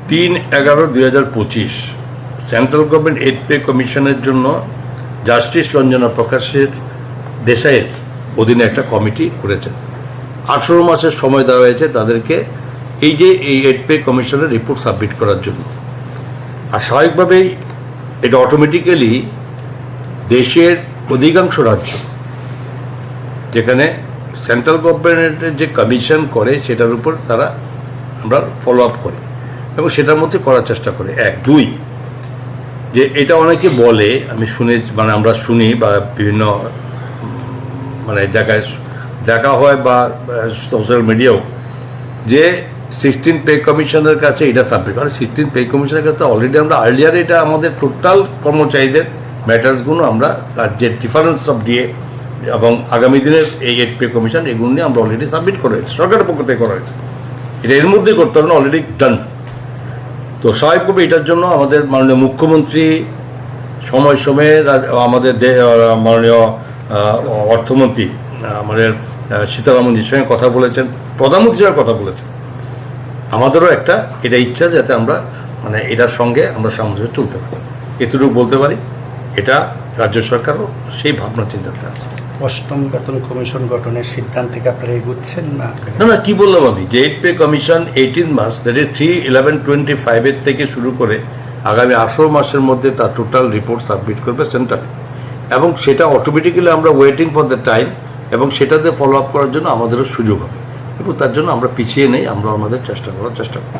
3/11/2025 central government aid pay কমিশনের জন্য justice Ranjana প্রকাশের দেশাইয়ের অধীনে একটা কমিটি করেছেন। 18 মাসের সময় দেওয়া হয়েছে তাদেরকে এই এইড পে কমিশনের রিপোর্ট সাবমিট করার জন্য। আর স্বাভাবিকভাবেই এটা অটোমেটিক্যালি দেশের অধিকাংশ রাজ্য যেখানে সেন্ট্রাল গভর্নমেন্টের যে কমিশন করে সেটার উপর তারা আমরা ফলো আপ করি এবং সেটার মধ্যে করার চেষ্টা করে। 1, 2 যে এটা অনেকে বলে, আমি আমরা শুনি বা বিভিন্ন জায়গায় দেখা হয় বা সোশ্যাল মিডিয়াও, যে 16 পে কমিশনের কাছে এটা সাবমিট করে। 16 পে কমিশনের কাছে অলরেডি আমরা আর্লিয়ার এটা আমাদের টোটাল কর্মচারীদের ম্যাটার্সগুলো আমরা যে ডিফারেন্স অফ ডিএ এবং আগামী দিনের এই এইড পে কমিশন এগুলো নিয়ে আমরা অলরেডি সাবমিট করা হয়েছে, সরকারের পক্ষ থেকে করা হয়েছে। এটা এর মধ্যেই করতে হবে না, অলরেডি ডান। তো স্বাভাবিকভাবে এটার জন্য আমাদের মাননীয় মুখ্যমন্ত্রী সময় সময়ে আমাদের মাননীয় অর্থমন্ত্রী আমাদের সীতারামনজির সঙ্গে কথা বলেছেন, প্রধানমন্ত্রীর সঙ্গে কথা বলেছেন। আমাদেরও এটা ইচ্ছা যাতে আমরা এটার সঙ্গে আমরা সামঞ্জস্য চলতে পারি, এতটুকু বলতে পারি। এটা রাজ্য সরকারও সেই ভাবনা চিন্তাতে আছে। অষ্টম বেতন কমিশন গঠনের সিদ্ধান্ত থেকে আপনারা এগুচ্ছেন না? না, কি বললাম আমি, যে এইড পে কমিশন 18 মাস, দ্যাট ইজ 3/11/25 থেকে শুরু করে আগামী 18 মাসের মধ্যে তার টোটাল রিপোর্ট সাবমিট করবে সেন্ট্রালে, এবং সেটা অটোমেটিক্যালি আমরা ওয়েটিং ফর দ্য টাইম, এবং সেটাতে ফলো আপ করার জন্য আমাদেরও সুযোগ হবে, এবং তার জন্য আমরা পিছিয়ে নেই, আমরা আমাদের চেষ্টা করার চেষ্টা করি।